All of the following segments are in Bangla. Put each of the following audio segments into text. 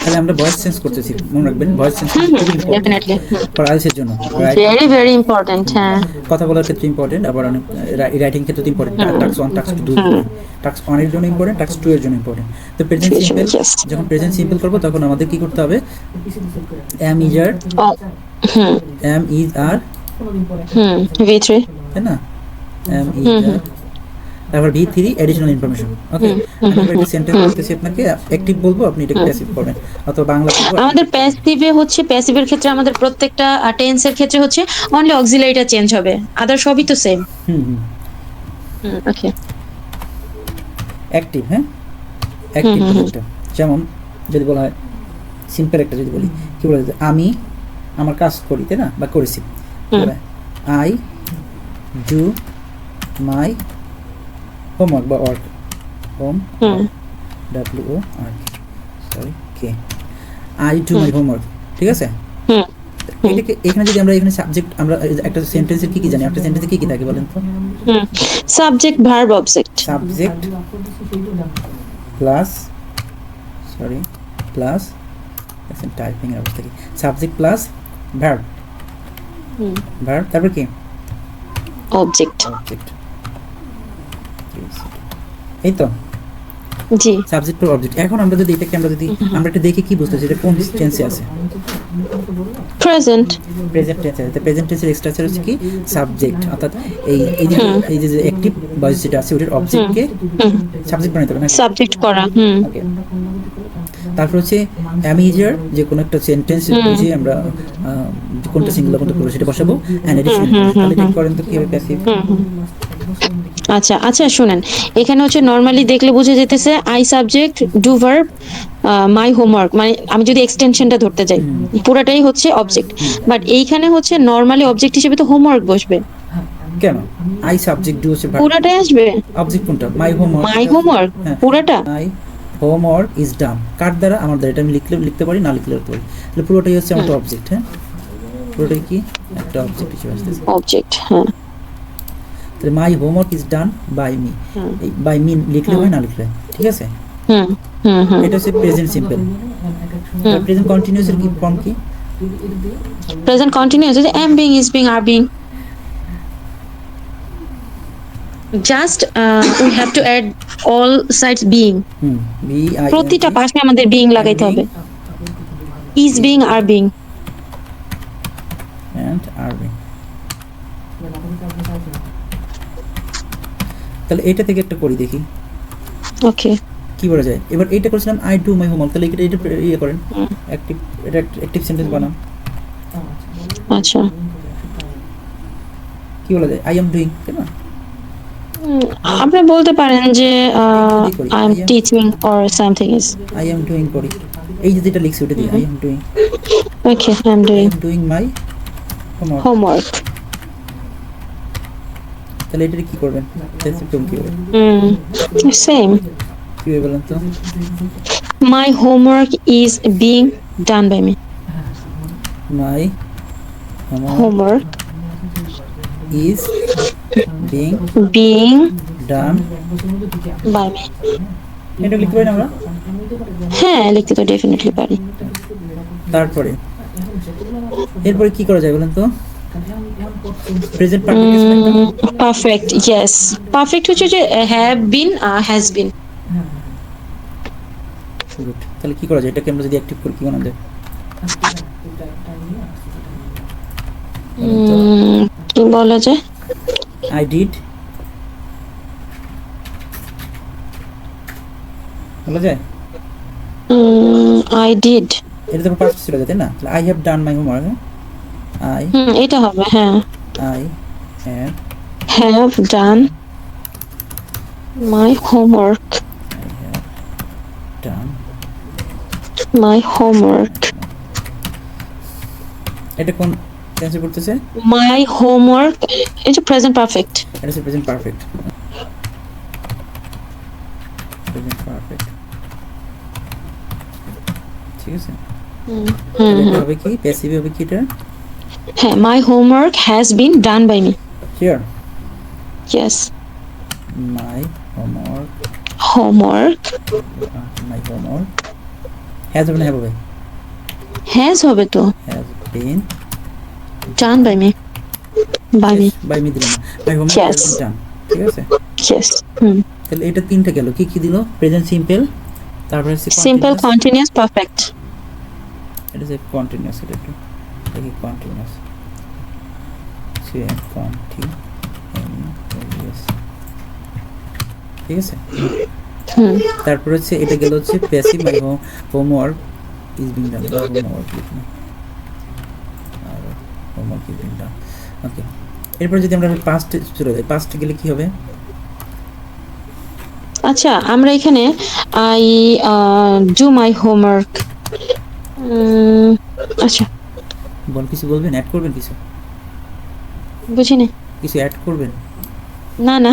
তাহলে আমরা ভয়েস চেঞ্জ করতেছি, মনে রাখবেন ভয়েস চেঞ্জ খুবই ইম্পর্টেন্ট ডেফিনেটলি ফর আইএলটিএস এর জন্য, রাইট? Very very important. হ্যাঁ কথা বলার ক্ষেত্রে ইম্পর্টেন্ট, আবার অনেক রাইটিং ক্ষেত্রে তো ইম্পর্টেন্ট। টাস্ক 1 টাস্ক 2 টাস্ক 1 এর জন্য ইম্পর্টেন্ট, টাস্ক 2 এর জন্য ইম্পর্টেন্ট। তো প্রেজেন্ট সিম্পল, যখন প্রেজেন্ট সিম্পল করব তখন আমাদের কি করতে হবে? Am is are, am is are, V3 তাই না? এম ইজ আর, তারপর V3 এডিশনাল ইনফরমেশন। ওকে, আমি একটা সেন্টেন্স বলতেছি আপনাকে, অ্যাক্টিভ বলবো, আপনি এটা প্যাসিভ করবেন, অথবা বাংলা বলবো। আমাদের প্যাসিভে হচ্ছে, প্যাসিভের ক্ষেত্রে আমাদের প্রত্যেকটা টেন্সের ক্ষেত্রে হচ্ছে অনলি অক্সিলারিটা চেঞ্জ হবে, আদার সবই তো সেম। ওকে অ্যাক্টিভ, হ্যাঁ অ্যাক্টিভ একটা, যেমন যদি বলা হয় সিম্পল একটা, যদি বলি কি বলা যায়, আমি আমার কাজ করি, তাই না, বা করেছি, আই ডু মাই হোমওয়ার্ক বা work, home W O R sorry K, I do my homework, ঠিক আছে? এটাকে এখানে যদি আমরা এখানে সাবজেক্ট, আমরা একটা সেন্টেন্সের কি কি জানি, একটা সেন্টেন্সে কি কি থাকে বলেন তো? Subject verb object. Subject plus, sorry plus, typing এর অবস্থা কি, সাবজেক্ট প্লাস ভার্ব, ভার্ব তারপর কি অবজেক্ট। অবজেক্ট, এই তো জি সাবজেক্ট টু অবজেক্ট। এখন আমরা যদি এটাকে আমরা যদি আমরা এটা দেখে কি বুঝতেছি, এটা কোন টেন্সে আছে? প্রেজেন্ট। প্রেজেন্ট টেন্সে আছে। প্রেজেন্ট টেন্সের স্ট্রাকচার হচ্ছে কি সাবজেক্ট, অর্থাৎ এই এই যে অ্যাক্টিভ ভয়েস যেটা আছে ওটার অবজেক্টকে সাবজেক্ট বানাইতে হবে না, সাবজেক্ট করা। ওকে। তারপর হচ্ছে অ্যামিজার, যে কোনো একটা সেন্টেন্স বুঝে আমরা কোনটা সিঙ্গুলার কোনটা প্লুরাল সেটা বসাবো, এন্ড এডিশন। তাহলে ঠিক করেন তো কিভাবে প্যাসিভ। আচ্ছা আচ্ছা শুনেন, এখানে হচ্ছে নরমালি দেখলে বোঝা যেতেছে I subject do verb my homework, মানে আমি যদি এক্সটেনশনটা ধরতে যাই পুরাটাই হচ্ছে অবজেক্ট, বাট এইখানে হচ্ছে নরমালি অবজেক্ট হিসেবে তো হোমওয়ার্ক বসবে। কেন আই সাবজেক্ট ডু হচ্ছে পুরাটাই আসবে, অবজেক্ট কোনটা? মাই হোমওয়ার্ক, মাই হোমওয়ার্ক পুরাটা। মাই হোমওয়ার্ক ইজ ডান, কার দ্বারা? আমার দ্বারা। এটা আমি লিখতে পারি, না লিখলে লিখতে পারি, তাহলে পুরোটাই হচ্ছে আমার অবজেক্ট। হ্যাঁ পুরোটাই কি একটা অবজেক্ট হিসেবে আসতেছে, অবজেক্ট। হ্যাঁ তাহলে my homework is done by me, এই বাই মি লিখলে হয়, না লিখলে, ঠিক আছে? এটা হচ্ছে প্রেজেন্ট সিম্পল। প্রেজেন্ট কন্টিনিউয়াস এর কি ফর্ম কি? Present continuous is am being, is being, are being. Just we have to add all sides being. B I প্রতিটা পাশে আমাদের being লাগাইতে হবে। is being, are being. And are be. তাহলে এটা থেকে একটা করি দেখি ওকে কি বলা যায়। এবার এইটা করেছিলাম আই ডু মাই হোমওয়ার্ক, তাহলে এটা ইয়ে করেন, অ্যাক্টিভ, এটা অ্যাক্টিভ সেন্টেন্স বানান। আচ্ছা কি বলা যায়? আই এম ডুইং, তাই না? আপনি বলতে পারেন যে I am teaching or something is. I am doing করি, এই যে যেটা লিখছি ওটা দিয়ে I am doing, okay I am doing my homework. তাহলে এটা কি করবেন? সিম্পল কি হবে? সেম। কি হবে বলেন তো? My homework is being done by me. My homework is being done by me. এটা লিখতে পারি না আমরা? হ্যাঁ লিখতে তো ডেফিনেটলি পারি। তারপরে এরপরে কি করা যায় বলেন তো? প্রেজেন্ট পারফেক্ট, ইয়েস পারফেক্ট হচ্ছে যে have been, has been. Good. তাহলে কি করা যায়? এটাকে আমরা যদি অ্যাক্টিভ করি কি বানানো যায়? কি বলা যায়? আই ডিড বলা যায়? আই ডিড, এটা তো পাস্ট ছিল তাই না? তাহলে I have done my homework, I এটা হবে। হ্যাঁ I have done my homework, done my homework. এটা কোন টেন্সে পড়তেছে? মাই হোমওয়ার্ক, এটা প্রেজেন্ট পারফেক্ট। এটা হচ্ছে প্রেজেন্ট পারফেক্ট, প্রেজেন্ট পারফেক্ট, ঠিক আছে? এটা হবে কি প্যাসিভ হবে কি এটা? হ্যাঁ my homework has been done by me. Here yes my homework homework my homework has হবে না হ্যাভ হবে? হ্যাজ হবে তো, has been done by me, by me. By me দিলাম না, my homework Yes. Has been done. ঠিক আছে, ইয়েস। তাহলে এটা তিনটা গেল। কি কি দিল? প্রেজেন্ট সিম্পল, তারপরে হচ্ছে সিম্পল, continuous, কন্টিনিউয়াস, পারফেক্ট। এটা যে কন্টিনিউয়াস, এটা একটু দেখি কন্টিনিউয়াস, সে কন্টিনিউয়াস। ঠিক আছে, তারপর হচ্ছে এটা গেল হচ্ছে passive, my homework is being done, homework লিখুন আর হোমওয়ার্ক ইজ বিং ডান। ওকে, এরপর যদি আমরা পাস্টে চলে যাই, পাস্টে গেলে কি হবে? আচ্ছা, আমরা এখানে আই ডু মাই হোমওয়ার্ক। আচ্ছা, কিছু বলবেন, অ্যাড করবেন কিছু? বুঝিনি। কিছু অ্যাড করবেন? না না,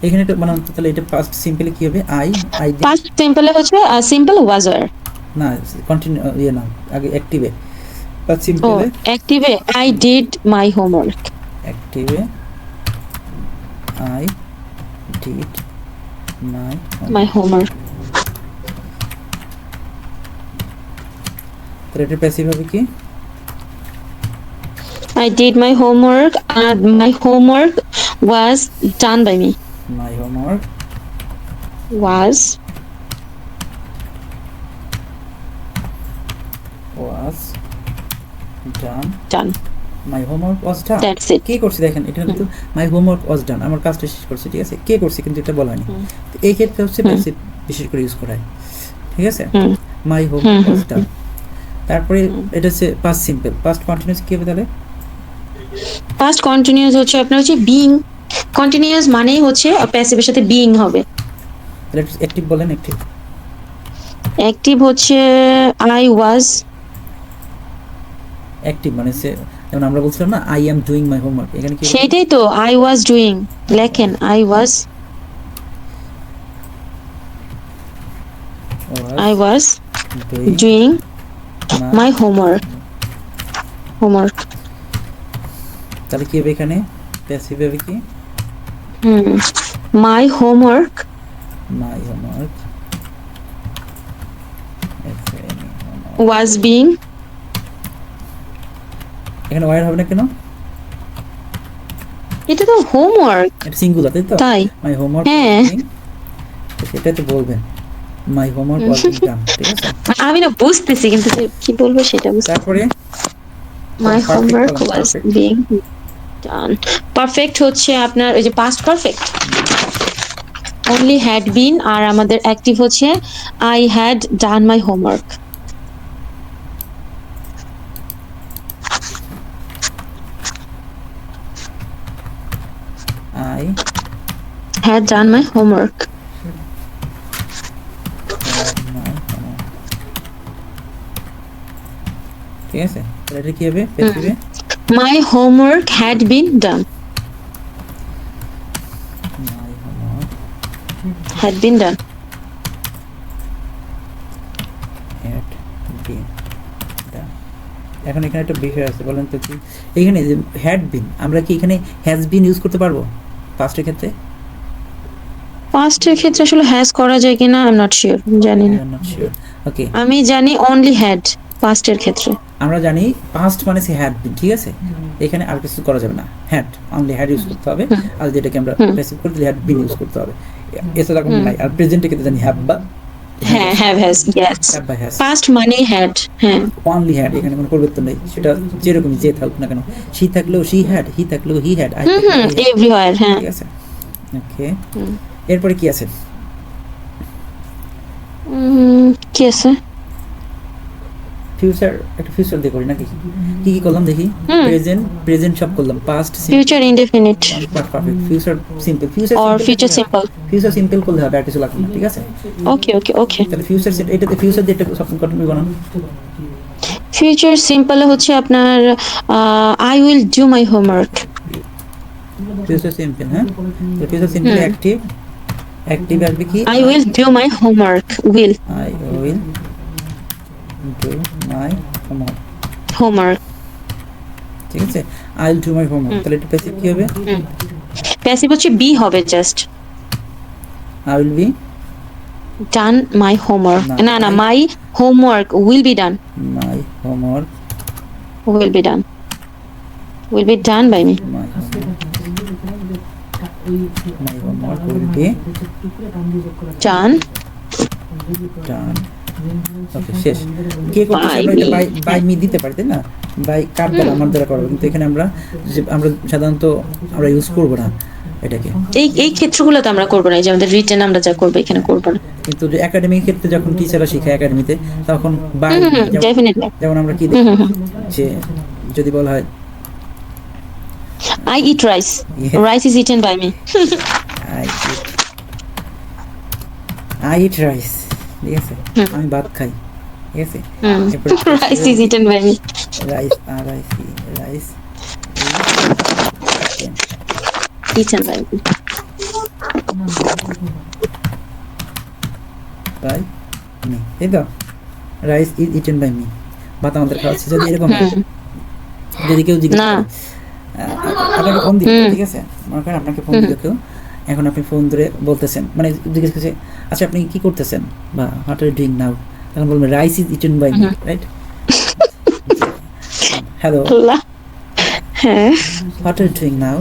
এখানে একটা বানান তো, তাহলে এটা পাস্ট সিম্পলে কি হবে? আই পাস্ট সিম্পলে হচ্ছে সিম্পল ওয়াজ আর। না, কন্টিনিউ ইয়ে না, আগে অ্যাক্টিভে। পাস্ট ও সিম্পলে অ্যাক্টিভে আই ডিড মাই হোমওয়ার্ক। অ্যাক্টিভে আই ডিড মাই হোমওয়ার্ক। তাহলে এটা প্যাসিভ হবে কি? I did my homework and my homework was done by me. My homework Was was done, done. My homework was done. That's it. কে করছে দেখেন, এটা কিন্তু মাই হোমওয়ার্ক ওয়াজ ডান, আমার কাজটা শেষ করছে। ঠিক আছে, কে করছে কিন্তু এটা বলা হয়নি। তো এই ক্ষেত্রে হচ্ছে প্যাসিভ বিশেষ করে ইউজ করা হয়। ঠিক আছে, মাই হোমওয়ার্ক ওয়াজ ডান। তারপরে এটা হচ্ছে পাস্ট সিম্পল। পাস্ট কন্টিনিউয়াস কি হবে তাহলে? Past continuous হচ্ছে আপনার হচ্ছে being. Continuous মানেই হচ্ছে প্যাসিভের সাথে being হবে। তাহলে অ্যাক্টিভ বলেন, অ্যাক্টিভ। Active হচ্ছে I was. অ্যাক্টিভ মানে হচ্ছে যেমন আমরা বলছিলাম না, I am doing my homework, এখানে কি হবে? সেইটাই তো I was doing. লেখেন I was doing my homework. তাহলে কি হবে এখানে? প্যাসিভ হবে কি? My homework my homework was being. এখানে ওয়ার হবে না কেন? এটা তো হোমওয়ার্ক, এটা সিঙ্গুলার, তাই তো? তাই মাই হোমওয়ার্ক, হ্যাঁ। সেটা তো বলবেন, মাই হোমওয়ার্ক ওয়াজ ডান। ঠিক আছে, আমি না বুঝতেছি কিন্তু যে কি বলবো সেটা বুঝতে। তারপরে My perfect homework বলেন, was perfect। being done. Perfect হচ্ছে আপনার ওই যে past perfect. Only had been আর আমাদের active হচ্ছে I had done my homework. I Had done my homework. ঠিক আছে, তাহলে এটা কি হবে প্যাসিভে? My homework had been done. My homework Had been done. Had been done. এখন এখানে একটা বিষয় আছে, বলেন তো কি এখানে যে হ্যাড বিন, আমরা কি এখানে হ্যাজ বিন ইউজ করতে পারবো পাস্টের ক্ষেত্রে? Past এর ক্ষেত্রে আসলে has করা যায় কিনা I'm not sure, জানি না। I am not sure. Okay, আমি জানি only had past এর ক্ষেত্রে। আমরা জানি পাস্ট মানে সে হ্যাড বিন। ঠিক আছে, এখানে আর কিছু করা যাবে না, হ্যাড অনলি হ্যাড ইউজ করতে হবে। আর যেটাকে আমরা প্যাসিভ করে দিলে হ্যাড বিন ইউজ করতে হবে, এছাড়া কোনো নাই। আর প্রেজেন্টে ক্ষেত্রে জানি হ্যাভ বা হ্যাঁ, have has, yes. হ্যাভ বা হ্যাজ। Past মানে had, হ্যাঁ। অনলি হ্যাড, এখানে কোনো পরিবর্তন নেই, সেটা যেরকমই যে থাকুক না কেন। শি থাকলেও শি হ্যাড, হি থাকলেও হি হ্যাড, আই থাকলেও he had। everywhere, হ্যাঁ। ঠিক আছে, ওকে। এরপরে কি আছে? কি আছে? ফিউচার, একটা ফিউচার দিয়ে করি নাকি? কি কি করলাম দেখি? প্রেজেন্ট সব করলাম, past Future indefinite perfect, future simple, or future simple. Future simple করলে হবে, আর কিছু লাগবে না। ঠিক আছে, Okay. তাহলে ফিউচার এটাতে ফিউচার দিয়ে একটা সব কন্টিনিউ বানান। Future simple হচ্ছে আপনার I will do my homework. Future simple, হ্যাঁ। তো ফিউচার সিম্পল অ্যাক্টিভ আসবে কি? I will do my homework. Will. I will do my Homework. ঠিক আছে, I will do my homework. তাহলে এটা প্যাসিভ কি হবে? Passive হচ্ছে be হবে just. I will be done my homework. না, না, I- my homework will be done. My homework Will be done. Will be done by me. My homework will be Done ডান। ওকে, শেষ। কে করতেছে? By আমরা এটা me. বাই মি দিতে পারি, তাই না? বাই কার দ্বারা, আমার দ্বারা করবো, কিন্তু এখানে আমরা আমরা সাধারণত আমরা ইউজ করবো না এটাকে। এই ক্ষেত্রগুলোতে আমরা করবো না, এই যে আমাদের রিটেন আমরা যা করবো এখানে করবো না। কিন্তু যে একাডেমিক ক্ষেত্রে যখন টিচাররা শিখায় একাডেমিতে, তখন বাই ডেফিনেটলি। যেমন আমরা কি দেখি যে যদি বলা হয় I eat rice. Yeah. Rice is eaten by me. I eat rice, ঠিক আছে? আমি ভাত খাই, ঠিক আছে? Rice is eaten by me. Rice আর rice rice Eaten by me. By me, এই তো rice is eaten by me, ভাত আমাদের খাওয়া হচ্ছে। যদি এরকম হয়, যদি কেউ জিজ্ঞেস না। করে, আপনাকে ফোন দিল, ঠিক আছে? মনে করেন আপনাকে ফোন দিল কেউ, এখন আপনি ফোন ধরে বলতেছেন, মানে জিজ্ঞেস করছে, আচ্ছা আপনি কি করতেছেন, বা what are you doing now, তখন বলবেন rice is eaten by me, right? Hello, আল্লাহ। হ্যাঁ। What are you doing now?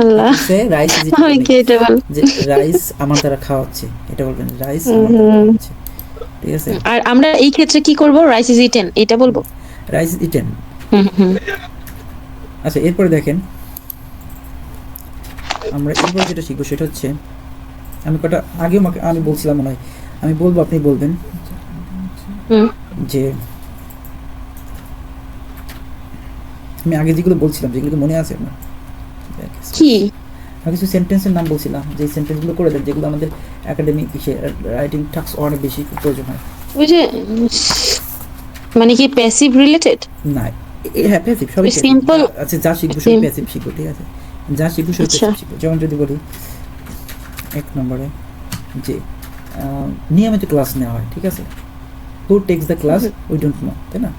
আল্লাহ। সে রাইস ইজ ইটেন বাই আমি মি, কি এটা বল? যে রাইস আমার দ্বারা খাওয়া হচ্ছে, এটা বলবেন রাইস আমার দ্বারা খাওয়া হচ্ছে, ঠিক আছে? আর আমরা এই ক্ষেত্রে কি করব? রাইস ইজ ইটেন এটা বলবো। Rice is eaten. আচ্ছা, এরপরে দেখেন আমরা এরপরে যেটা শিখবো সেটা হচ্ছে, আমি কটা আগেও আমি বলছিলাম মনে হয়, আমি বলবো আপনি বলবেন যে আমি আগে যেগুলো বলছিলাম, যেগুলো কি মনে আছে আপনার? কি? আমি কিছু সেন্টেন্সের নাম বলছিলাম, যে সেন্টেন্সগুলো করে দেন, যেগুলো আমাদের একাডেমিক রাইটিং টাস্ক অনেক বেশি প্রয়োজন হয়। ওই যে মানে কি প্যাসিভ রিলেটেড? না, হ্যাঁ প্যাসিভ, সবই সিম্পল। আচ্ছা, যা শিখবো সবই প্যাসিভ শিখবো, ঠিক আছে? যা শিখবো সবই আচ্ছা। প্যাসিভ শিখবো। যেমন যদি বলি 1 নম্বরে যে নিয়মিত ক্লাস নেওয়া হয়, ঠিক আছে? হু text the class we don't no, তাই না?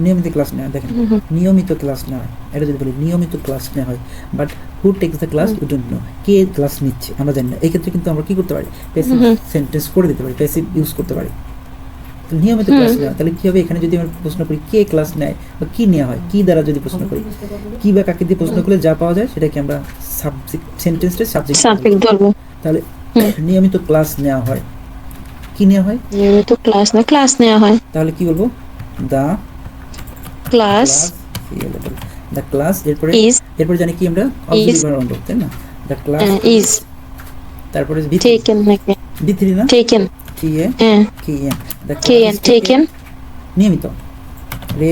নিয়মিত ক্লাস নেওয়া, দেখেন নিয়মিত ক্লাস নেওয়া হয়, এটা যদি বলি নিয়মিত ক্লাস নেওয়া হয়, but who text the class we don't no, K class নিচ্ছে আমরা জানি না। এই ক্ষেত্রে কিন্তু আমরা কি করতে পারি? প্যাসিভ সেন্টেন্স করে দিতে পারি, প্যাসিভ ইউজ করতে পারি। নিয়মিত ক্লাস নেওয়া, তাহলে কি হবে? এখানে যদি আমরা প্রশ্ন করি কে ক্লাস নেয় বা কি নেওয়া হয়, কি দ্বারা যদি প্রশ্ন করি, কি বা কাকে দিয়ে প্রশ্ন করলে যা পাওয়া যায় সেটাকে আমরা সাবজেক্ট, সেন্টেন্সটা সাবজেক্ট ধরবো। তাহলে নিয়মিত ক্লাস নেওয়া হয়, কি নেওয়া হয়? নিয়মিত ক্লাস নেওয়া হয়। তাহলে কি বলবো? দা ক্লাস দ্য ক্লাস, এরপরে জানি কি আমরা অক্সিলারি ভার্ব, তাই না? দ্য ক্লাস ইজ, তারপরে টেকেন নাকি বি3 না, টেকেন, টি এ কি এন, দ্য কেএন টেকেন, নিয়মিত, রে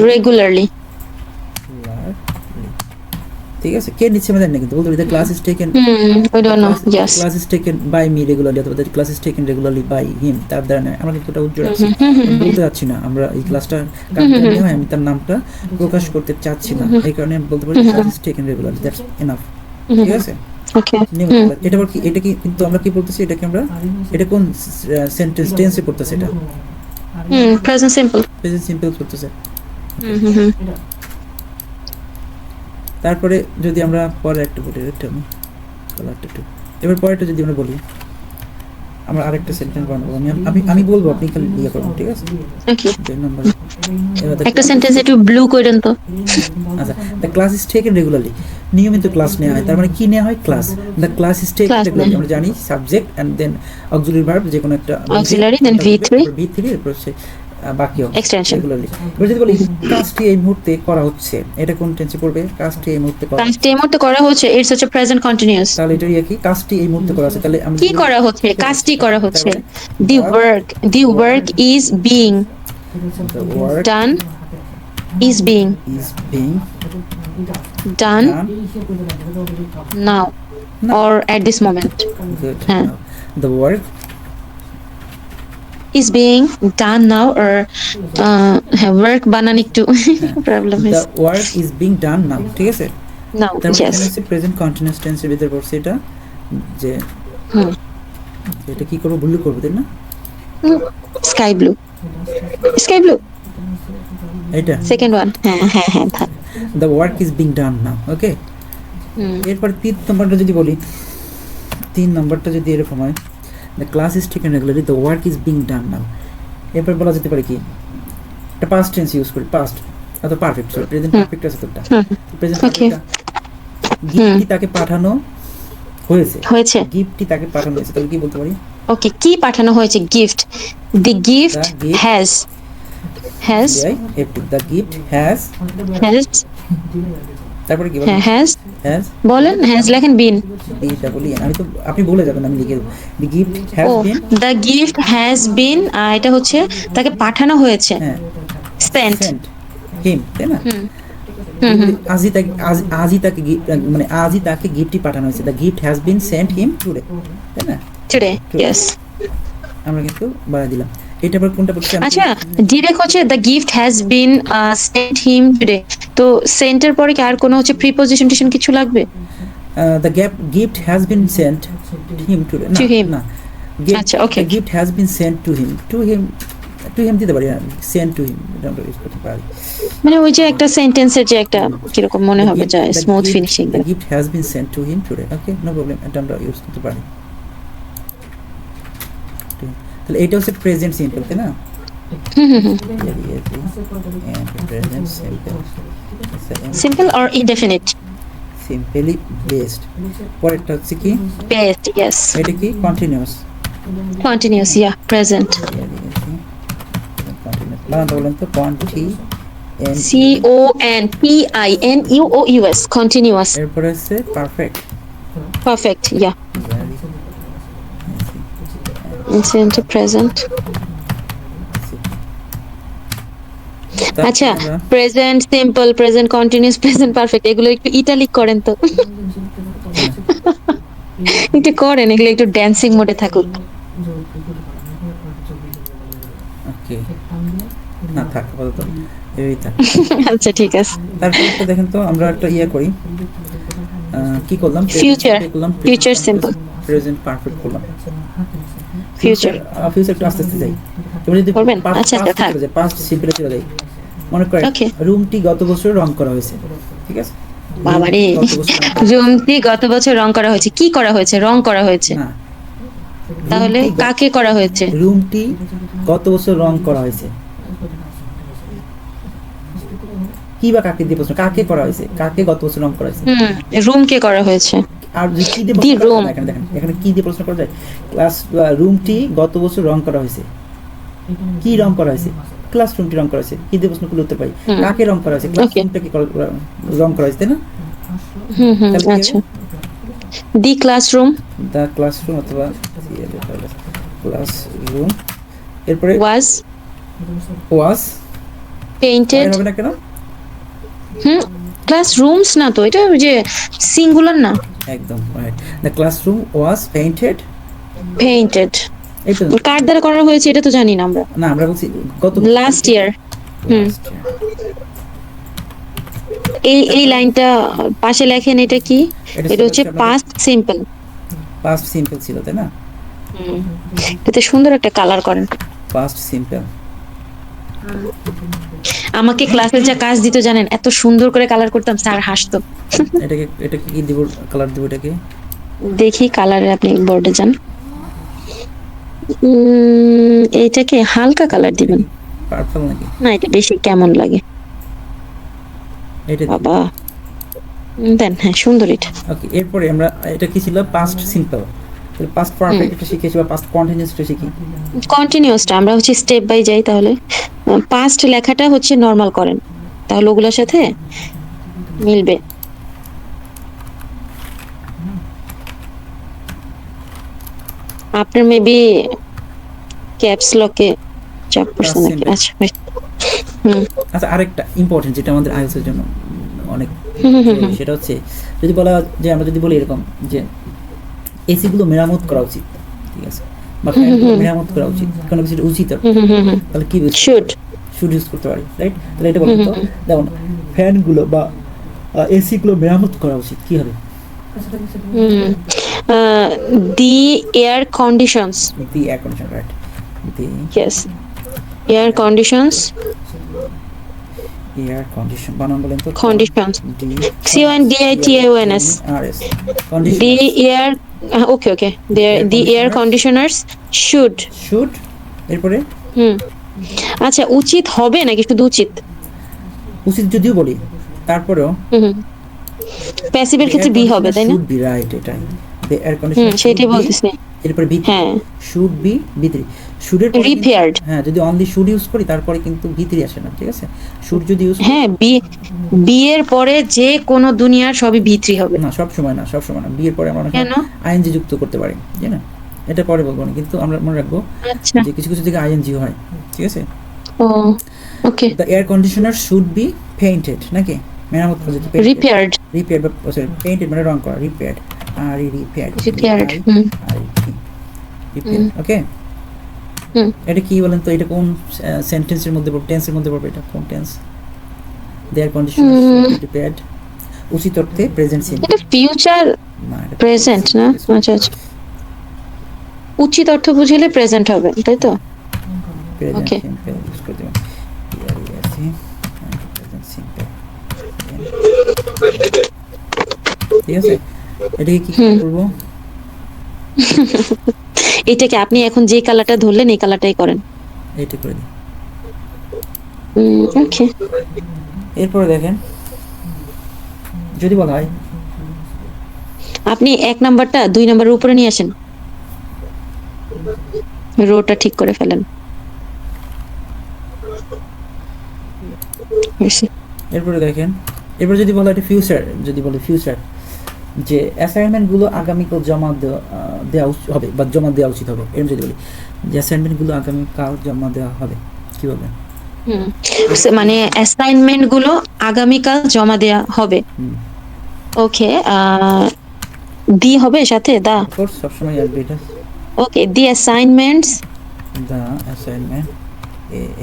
রেগুলারলি, ঠিক আছে? কে নিচ্ছে আমরা জানি না, কিন্তু বলতে পারি the class is taken, we don't know, yes, class is taken by me regularly, অথবা the class is taken regularly by him, তার দ্বারা নেয়। আমরা কিন্তু ওটা উজ্জ্বল রাখছি, বলতে চাচ্ছি না আমরা এই ক্লাসটা কার দ্বারা নেওয়া হয়, আমি তার নামটা প্রকাশ করতে চাচ্ছি না, এই কারণে আমি বলতে পারি class is taken regularly, that's enough, ঠিক আছে? ওকে। এটা আবার কি, এটা কি, কিন্তু আমরা কি বলতেছি, এটাকে আমরা, এটা কোন সেন্টেন্স টেন্সে করতেছে? এটা প্রেজেন্ট সিম্পল, প্রেজেন্ট সিম্পল করতেছে। তারপরে যদি আমরা পরে একটা বলি, এবার পরেরটা যদি আমরা বলি, আমরা আরেকটা সেন্টেন্স বানাবো, আমি বলবো, আপনি খালি ইয়ে করবেন, ঠিক আছে? ওকে। 2 নম্বর একটা সেন্টেন্স একটু ব্লু করেন তো। আচ্ছা, the class is taken regularly, নিয়মিত ক্লাস নেওয়া হয়, তার মানে কি নেওয়া হয়? Class. The class is taken regularly, আমরা জানি subject and then auxiliary verb, যে কোনো একটা অক্সিলারি, দেন V3 এরপর হচ্ছে বাকি এক্সটেনশন। রেগুলারলি। এবার যদি বলি কাজটি এই মুহূর্তে করা হচ্ছে, এটা কোন টেন্সে পড়বে? কাজটি এই মুহূর্তে করা, কাজটি এই মুহূর্তে করা হচ্ছে, ইটস হচ্ছে প্রেজেন্ট কন্টিনিউয়াস। তাহলে এটা কি? কাজটি এই মুহূর্তে করা আছে, তাহলে আমরা কি করা হচ্ছে? কাজটি করা হচ্ছে। The work is being the work done, is being is being done done now or at this moment. good Huh. now. The work Is being done now or work বানান একটু problem is the work is being done now, ঠিক আছে? now. তার মানে Yes. এখানে হচ্ছে প্রেজেন্ট কন্টিনিউয়াস টেন্সের ভিতর পড়ছে এটা, যে এটা কি করব, ব্লু করব, তাই না? Sky blue. Sky blue. এটা Second one. হ্যাঁ the work is being done now, okay? এরপর 3 নম্বরটা যদি বলি, 3 নম্বরটা যদি এরকম হয়, the class is taken regularly, the work is being done now. এরপর বলা যেতে পারে কি, একটা পাস্ট টেন্স ইউজ করি, পাস্ট অথবা পারফেক্ট, সরি প্রেজেন্ট পারফেক্ট আছে তোরটা, প্রেজেন্ট পারফেক্টটা গিফটটি তাকে পাঠানো হয়েছে, গিফটটি তাকে পাঠানো হয়েছে, তাহলে কি বলতে পারি? ওকে, কি পাঠানো হয়েছে? Gift, the gift has the gift has, তারপরে কি বলবো? হ্যাজ বলেন, হ্যাজ লেখেন বিন, এটা বলি আমি তো, আপনি বলে যাবেন, আমি লিখে দেব। The gift has been, the gift has been, এটা হচ্ছে তাকে পাঠানো হয়েছে, হ্যাঁ সেন্ট হিম, তাই না? আজই তাকে মানে আজই তাকে গিফটটি পাঠানো হয়েছে, the gift has been sent him today, তাই না? Today, yes. আমরা কিন্তু বাড়াই দিলাম। এটা আবার কোনটা বলছি? আচ্ছা, ডিরেক্ট হচ্ছে the gift has been sent him today, তো সেন্টের পরে কি আর কোনো হচ্ছে প্রিপজিশন টিশন কিছু লাগবে? The gift has been sent him today, না, আচ্ছা, okay, gift has been sent to him, to him দিতে পারি, সেন্ট টু হিম এটা আমরা ইউজ করতে পারি। মানে ওই যে একটা সেন্টেন্সের যে একটা কিরকম মনে হবে, যায় smooth finishing. The gift has been sent to him today, okay, no problem, এটা আমরা ইউজ করতে পারি। তাহলে এটা হচ্ছে প্রেজেন্ট সিম্পল, তাই না? Simple or indefinite? Simply based. পরেরটা হচ্ছে কি? Based, yes. এটা কি? কন্টিনিউয়াস, ইয়া, প্রেজেন্ট। বানানটা বলেন তো, CONTINUOUS, কন্টিনিউয়াস। এরপরে হচ্ছে পারফেক্ট, ইয়া, ইনসেন্ট প্রেজেন্ট। আচ্ছা, present simple, present continuous, present perfect, এগুলো একটু ইটালিক করেন তো, একটু করেন, এগুলো একটু ড্যান্সিং মোডে থাকুক। ওকে, না থাক আপাতত এই থাক। আচ্ছা, ঠিক আছে। তারপর একটা দেখেন তো, আমরা একটা করি, কি করলাম? ফিউচার সিম্পল, প্রেজেন্ট পারফেক্ট করলাম, ফিউচার একটু আস্তে আস্তে যাই। এবার যদি পাস্ট সিম্পলে চলে যাই, মনে করেন রুমটি গত বছর রং করা হয়েছে, ঠিক আছে? বাবারে, রুমটি গত বছর রং করা হয়েছে, কি করা হয়েছে? রং করা হয়েছে, তাহলে কাকে করা হয়েছে? রুমটি গত বছর রং করা হয়েছে, কি বা কাকে দিয়ে প্রশ্ন, কাকে করা হয়েছে, কাকে গত বছর রং করা হয়েছে? রুম কে করা হয়েছে, আর কি দিয়ে প্রশ্ন করা যায়? দেখেন এখানে কি দিয়ে প্রশ্ন করা যায়? রুমটি গত বছর রং করা হয়েছে, কি রং করা হয়েছে? ক্লাসরুমটি রং করা হয়েছে, কি দিয়ে প্রশ্ন করলে উত্তর পাই? কাকে রং করা হয়েছে? ক্লাসরুমটা কি রং করা হয়েছে, তাই না? আচ্ছা, দি ক্লাসরুম, দ্য ক্লাসরুম অথবা ক্লাসরুম। এরপরে ওয়াজ পেইন্টেড, হবে না কেন? ক্লাসরুমস না তো, এটা যে সিঙ্গুলার না, একদম right. The classroom was painted, কার দ্বারা করা হয়েছে এটা তো জানি না আমরা, না আমরা বলছি গত লাস্ট ইয়ার। এই লাইনটা পাশে লেখেন, এটা কি? এটা হচ্ছে পাস্ট সিম্পল, ছিল, তাই না? এতে সুন্দর একটা কালার করেন, পাস্ট সিম্পল। আমাকে ক্লাসে যা কাজ দিত জানেন, এত সুন্দর করে কালার করতাম, স্যার হাসতো। এটা কি দিব, কালার দিব এটাকে? দেখি কালারে, আপনি বোর্ডে যান, এইটাকে হালকা কালার দিবেন, পার্পল নাকি? না, এটা বেশি কেমন লাগে, এটা বাবা দেন, হ্যাঁ সুন্দর এটা। ওকে, এরপরে আমরা এটা কি ছিল? Past simple. তাহলে পাস্ট পারফেক্ট এটা শিখেছি, বা পাস্ট কন্টিনিউয়াস এটা শিখি। কন্টিনিউয়াসটা আমরা হচ্ছে স্টেপ বাই যাই, তাহলে পাস্ট লেখাটা হচ্ছে নরমাল করেন, তাহলে ওগুলোর সাথে মিলবে। আপনার মেবি ক্যাপস লকে চাপ পড়ছে নাকি? আচ্ছা, আচ্ছা, আরেকটা ইম্পর্টেন্ট যেটা আমাদের আইএলটিএস এর জন্য অনেক, সেটা হচ্ছে যদি বলা যে, আমরা যদি বলি এরকম যে এসি গুলো মেরামত করা উচিত, ঠিক আছে, বা মেরামত করা উচিত, কোনো কিছু উচিত, তাহলে কি শুড ইউজ করতে পারি, রাইট? তাহলে এটা বলতো, দেখুন ফ্যান গুলো বা এসি গুলো মেরামত করা উচিত, কি হবে? The air conditions, right? Yes, air conditions, air condition বানান বলেন তো? Conditions, CONDITIONS, the air okay okay the air conditioners should should, এরপরে হুম আচ্ছা উচিত হবে নাকি শুধু উচিত? উচিত যদিও বলি, তারপরেও হুম প্যাসিভের ক্ষেত্রে বি হবে তাই না? শুড বি, রাইট, এটাই। দ্য এয়ার কন্ডিশনার সেটাই বলতেছি। এরপরে বি, হ্যাঁ শুড বি বি3, শুডের পরে কিন্তু- রিপেয়ার্ড। হ্যাঁ, যদি অনলি শুড ইউজ করি তারপরে কিন্তু বি3 আসে না, ঠিক আছে? শুড যদি ইউজ হ্যাঁ বি এর পরে যে কোনো দুনিয়ার সবই ভি3 হবে। না, সব সময় না, সব সময় না, বিয়ের পরে আমরা অনেক কেন? আইএনজি যুক্ত করতে পারি, তাই না? এটা পরে বলবো না, কিন্তু আমরা মনে রাখবো আচ্ছা যে কিছু কিছু থেকে আইএনজি হয়, ঠিক আছে? ও okay the air conditioner should be painted, নাকি মেরামত করা যেতে, রিপেয়ার্ড রিপেয়ার বা সরি পেইন্টেড মানে রং করা, রিপেয়ার্ড, আর ই রিপেয়ার্ড, রিপেয়ার্ড রিপেয়ার, ওকে? হুম এটা কি বলেন তো, এটা কোন সেন্টেন্সের মধ্যে পড়বে, টেন্সের মধ্যে পড়বে, এটা কোন টেন্স? দে এয়ার কন্ডিশনার রিপেয়ার্ড উচিত অর্থে প্রেজেন্ট সিম্পল, এটা ফিউচার না এটা প্রেজেন্ট না? আচ্ছা আচ্ছা উচিত অর্থ বুঝলে প্রেজেন্ট হবে তাই তো? Present Okay. সিম্পল ইউজ করে দেবেন, প্রেজেন্ট সিম্পল, ঠিক আছে? এটাকে কি করবো? এটাকে আপনি এখন যে কালারটা ধরলেন এই কালারটাই করেন। এইটা করে দিই। ওকে এরপরে দেখেন, যদি বলা হয় আপনি 1 নাম্বারটা 2 নাম্বারের উপরে নিয়ে আসেন, রোটা ঠিক করে ফেলেন। এরপরে দেখেন, এরপর যদি বলা এটা ফিউচার, যদি বলে ফিউচার যে অ্যাসাইনমেন্টগুলো আগামীকাল জমা দেওয়া হবে বা জমা দেওয়া উচিত হবে, এরকম যদি বলি যে অ্যাসাইনমেন্টগুলো আগামীকাল জমা দেওয়া হবে, কি বলবেন? মানে অ্যাসাইনমেন্ট গুলো আগামীকাল জমা দেয়া হবে। ওকে দি হবে সাথে দা, অফকোর্স সবসময় আসবে এটা, okay the assignments, the assignment,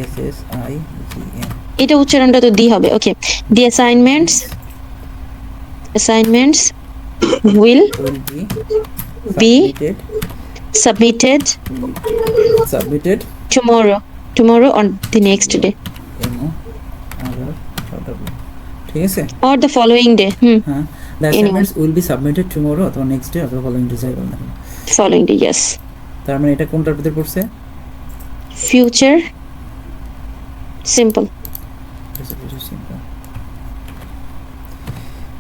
ASSIGN, এটা উচ্চারণটা তো দি হবে। Okay the assignments will will be submitted submitted tomorrow on the next day ঠিক আছে? or the following day হ্যাঁ, the assignments will be submitted tomorrow অথবা next day অথবা following day, যাই বলেন না কেন। following day yes তার মানে এটা কোনটার ভিতরে পড়ছে? future simple It's very simple.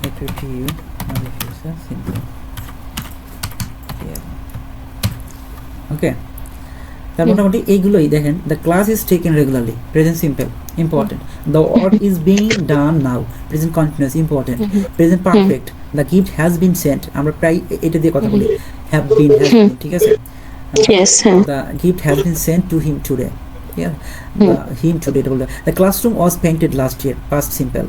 It will be you and the future simple. ওকে, তার মোটামুটি এইগুলোই দেখেন। The class is taken regularly, present simple, important. The work is being done now, present continuous, important. Present perfect, the gift has been Saint, আমরা প্রায় এটা দিয়ে কথা বলি, হ্যাভ বিন, ঠিক আছে? yes the gift has been sent to him today, him today, the classroom was painted last year, past simple.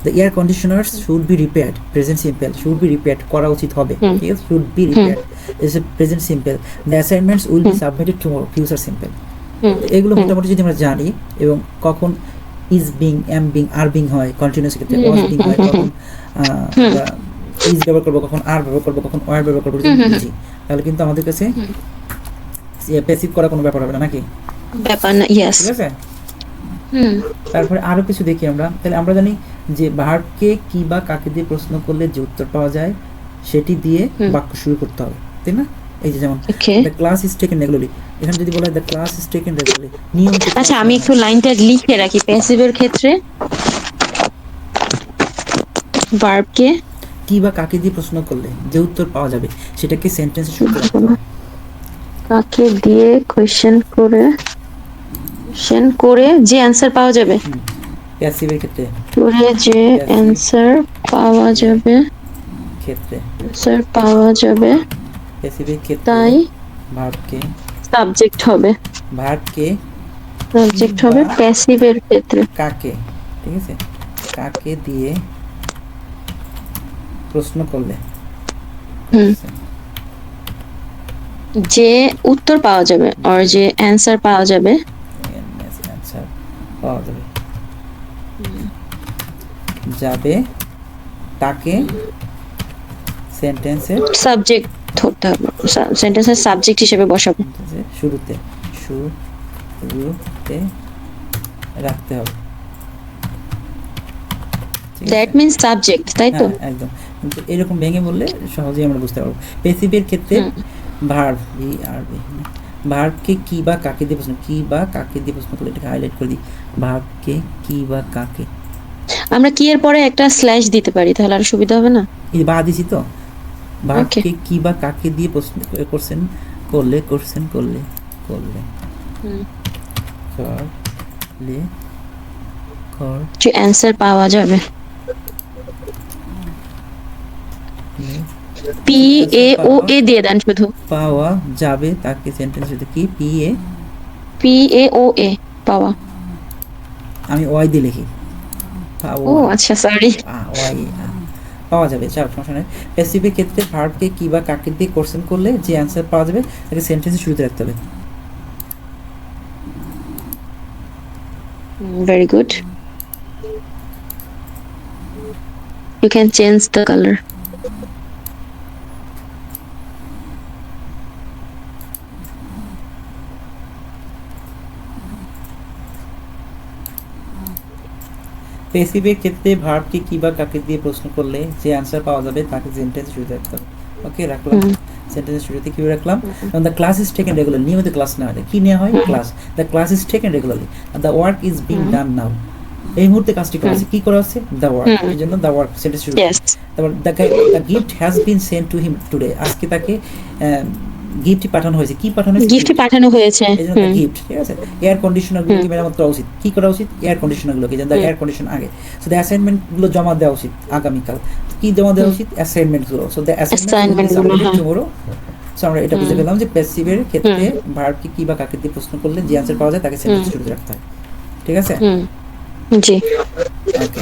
The air conditioners should be repaired, present simple, should be repaired, করা উচিত হবে, ঠিক আছে? should be repaired is a present simple. The assignments will be submitted tomorrow, future simple. এগুলো মোটামুটি যদি আমরা জানি, এবং কখন is being, am being, are being হয় কন্টিনিউয়াস ক্ষেত্রে, was being হয় কখন is ব্যবহার করবো, কখন are ব্যবহার করবো, কখন were ব্যবহার করবো, যদি বুঝি তাহলে কিন্তু আমাদের কাছে প্যাসিভ করা কোনো ব্যাপার হবে না, নাকি? ব্যাপার না, yes ঠিক আছে? তারপরে আরো কিছু দেখি আমরা, তাহলে আমরা জানি যে ভার্বকে কি বা কাকে দিয়ে প্রশ্ন করলে যে উত্তর পাওয়া যায় সেটি দিয়ে বাক্য শুরু করতে হবে, তাই না? এই যে যেমন the class is taken regularly, এখানে যদি বলা হয় the class is taken regularly, নিয়মিত। আচ্ছা আমি একটু লাইনটা লিখে রাখি, প্যাসিভের ক্ষেত্রে ভার্বকে কি বা কাকে দিয়ে প্রশ্ন করলে যে উত্তর পাওয়া যাবে সেটাকে সেন্টেন্সে শুরু করতে হবে। কাকে দিয়ে কোশ্চেন করে যে অ্যানসার পাওয়া যাবে, প্যাসিভের ক্ষেত্রে করে যে অ্যানসার পাওয়া যাবে, প্যাসিভের ক্ষেত্রে তাই ভার্বকে সাবজেক্ট হবে, প্যাসিভের ক্ষেত্রে কাকে, ঠিক আছে? কাকে দিয়ে প্রশ্ন করলে যে উত্তর পাওয়া যাবে আর যে অ্যানসার পাওয়া যাবে, তাকে সেন্টেন্সের সাবজেক্ট ধরতে হবে, সেন্টেন্সের সাবজেক্ট হিসেবে বসাবো, শুরুতে রাখতে হবে, ঠিক দ্যাট আছে? মিন্স সাবজেক্ট, তাই তো? হ্যাঁ একদম, কিন্তু এরকম ভেঙে বললে সহজেই আমরা বুঝতে পারবো। প্যাসিভের ক্ষেত্রে ভার্ব ভার্বকে কি বা কাকে দিয়ে প্রশ্ন, কি বা কাকে দিয়ে প্রশ্ন করলে এটাকে হাইলাইট করে দিই, ভার্বকে কি বা কাকে, আমরা কি এর পরে একটা স্ল্যাশ দিতে পারি, তাহলে আর সুবিধা হবে না? এই বা দিছি তো, ভার্বকে কি বা কাকে দিয়ে প্রশ্ন করছেন করলে করলে করলে কর যে অ্যান্সার পাওয়া যাবে। পি এ ও এ দিয়ে দেন শুধু, পাওয়া যাবে তাকে সেন্টেন্স হতে কি পি এ ও এ, পাওয়া। আমি ওয়াই দিয়ে লিখি, ও আচ্ছা, সরি। ওয়াই পাওয়া যাবে, চাপ সমস্যা নেই। প্যাসিভের ক্ষেত্রে ভার্বকে কি বা কাকে দিয়ে কোশ্চেন করলে যে অ্যান্সার পাওয়া যাবে তাকে সেন্টেন্সের শুরুতে রাখতে হবে। Very good. You can change the color. প্যাসিভের ক্ষেত্রে ভার্বকে কি বা কাকে দিয়ে প্রশ্ন করলে যে অ্যান্সার পাওয়া যাবে তাকে সেন্টেন্সের শুরুতে রাখতে হবে। ওকে, রাখলাম। সেন্টেন্সের শুরুতে কি রাখলাম? The class is taken regularly, নিয়মিত ক্লাস নেওয়া হয়। কি নেওয়া হয়? Class. The class is taken regularly, the work is being done now. এই মুহূর্তে কাজটি করা হচ্ছে, কি করা হচ্ছে? The work. এই জন্য দ্য ওয়ার্ক সেন্টেন্স শুরু। Yes. তারপর the gift has been sent to him today, আজকে তাকে গিফটটি পাঠানো হয়েছে। কি পাঠানো হয়েছে? গিফট পাঠানো হয়েছে। এই জন্য গিফট, ঠিক আছে? এয়ার কন্ডিশনার গুলোকে মেরামত করা উচিত। কি করা উচিত? এয়ার কন্ডিশনার গুলোকে, যেন এয়ার কন্ডিশন আগে। সো দ্য অ্যাসাইনমেন্ট গুলো জমা দেওয়া উচিত আগামীকাল। কি জমা দেওয়া উচিত? অ্যাসাইনমেন্ট গুলো। সো দ্য অ্যাসাইনমেন্ট গুলো টুমরো। সো আমরা এটা বুঝে গেলাম যে প্যাসিভের ক্ষেত্রে ভার্বকে কি বা কাকে দিয়ে প্রশ্ন করলে যে অ্যান্সার পাওয়া যায় তাকে সেন্টেন্স শুরুতে রাখতে হয়। ঠিক আছে? জি। ওকে।